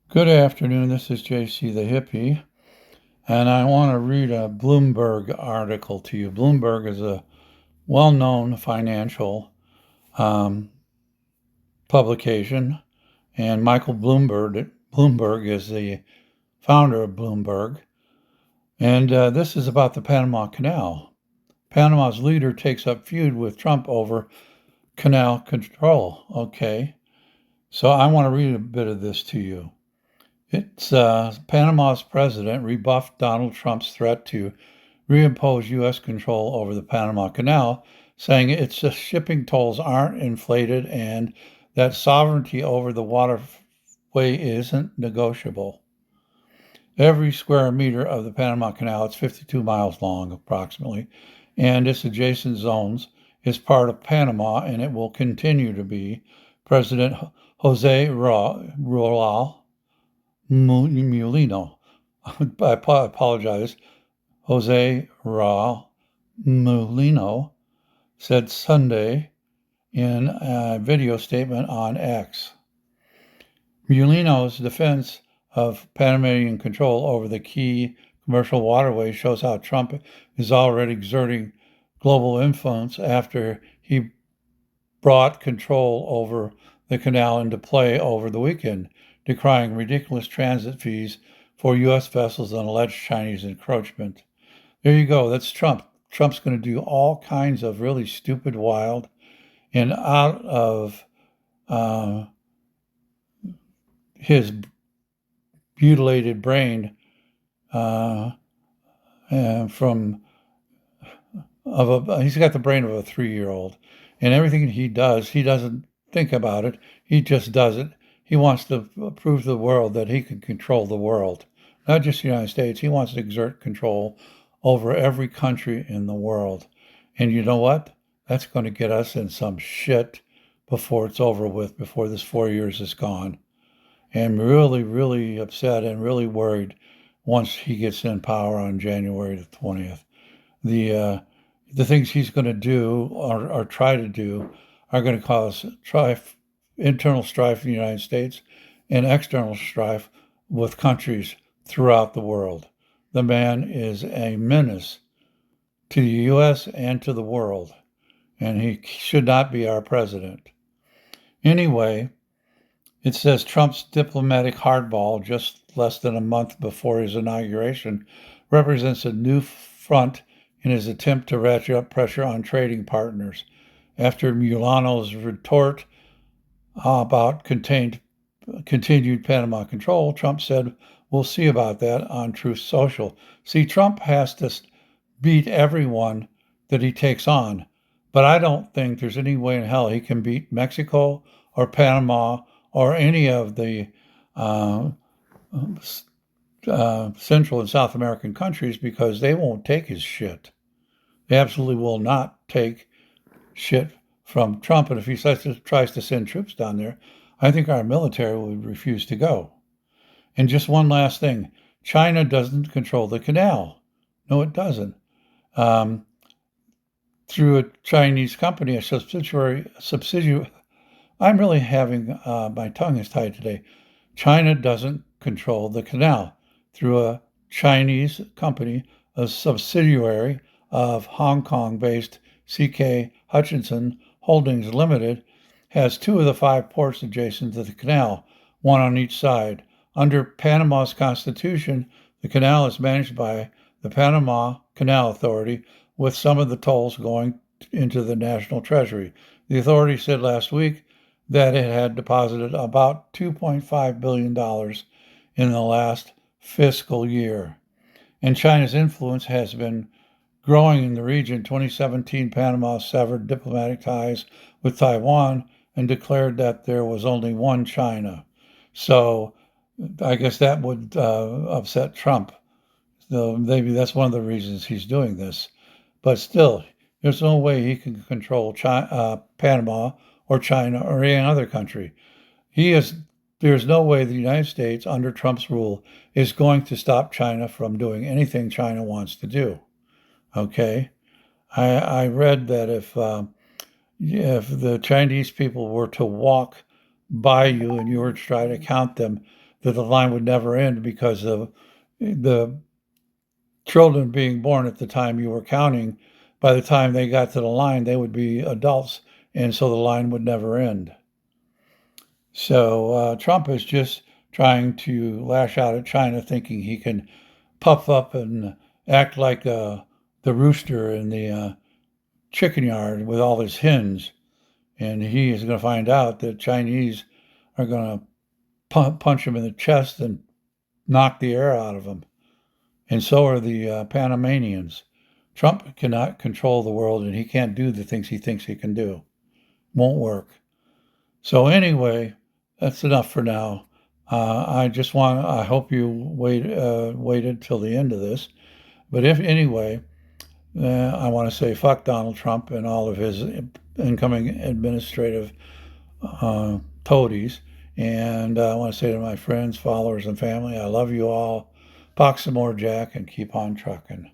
Good afternoon. This is JC the Hippie, and I want to read a Bloomberg article to you. Bloomberg is a well known financial um, publication, and Michael Bloomberg is the founder of Bloomberg. And this is about the Panama Canal. Panama's leader takes up feud with Trump over canal control. Okay, so I want to read a bit of this to you. It's Panama's president rebuffed Donald Trump's threat to reimpose U.S. control over the Panama Canal, saying its shipping tolls aren't inflated and that sovereignty over the waterway isn't negotiable. Every square meter of the Panama Canal, it's 52 miles long approximately, and its adjacent zones is part of Panama and it will continue to be. President Jose Raul Mulino. I apologize. Jose Raul Mulino said Sunday in a video statement on X. Mulino's defense of Panamanian control over the key commercial waterway shows how Trump is already exerting global influence after he brought control over the canal into play over the weekend, decrying ridiculous transit fees for U.S. vessels and alleged Chinese encroachment. There you go. That's Trump. Trump's going to do all kinds of really stupid, wild, and out of his mutilated brain from he's got the brain of a 3-year-old, and everything he does, he doesn't think about it. He just does it. He wants to prove to the world that he can control the world, not just the United States. He wants to exert control over every country in the world. And you know what? That's going to get us in some shit before it's over with, before this 4 years is gone. And I'm really, really upset and really worried once he gets in power on January the 20th. The things he's going to do or try to do are going to cause internal strife in the United States and external strife with countries throughout the world. The man is a menace to the U.S. and to the world, and he should not be our president. Anyway, it says Trump's diplomatic hardball just less than a month before his inauguration represents a new front in his attempt to ratchet up pressure on trading partners. After Mulano's retort about continued Panama control, Trump said, "We'll see about that" on Truth Social. See, Trump has to beat everyone that he takes on, but I don't think there's any way in hell he can beat Mexico or Panama or any of the Central and South American countries, because they won't take his shit. They absolutely will not take shit from Trump. And if he tries to send troops down there, I think our military would refuse to go. And just one last thing, China doesn't control the canal. No, it doesn't. Through a Chinese company, a subsidiary. I'm really having my tongue is tied today. China doesn't control the canal. Through a Chinese company, a subsidiary of Hong Kong-based CK Hutchison Holdings Limited, has 2 of the 5 ports adjacent to the canal, one on each side. Under Panama's constitution, the canal is managed by the Panama Canal Authority, with some of the tolls going into the national treasury. The authority said last week that it had deposited about $2.5 billion in the last fiscal year. And China's influence has been growing in the region. 2017, Panama severed diplomatic ties with Taiwan and declared that there was only one China. So I guess that would upset Trump. So maybe that's one of the reasons he's doing this. But still, there's no way he can control Panama or China or any other country. There's no way the United States, under Trump's rule, is going to stop China from doing anything China wants to do. Okay? I read that if the Chinese people were to walk by you and you were to try to count them, that the line would never end because of the children being born at the time you were counting. By the time they got to the line, they would be adults, and so the line would never end. So Trump is just trying to lash out at China, thinking he can puff up and act like the rooster in the chicken yard with all his hens. And he is going to find out that Chinese are going to punch him in the chest and knock the air out of him. And so are the Panamanians. Trump cannot control the world, and he can't do the things he thinks he can do. Won't work. So anyway, that's enough for now. I hope you waited till the end of this. But if anyway, I want to say fuck Donald Trump and all of his incoming administrative toadies. And I want to say to my friends, followers, and family, I love you all. Box some more, Jack, and keep on trucking.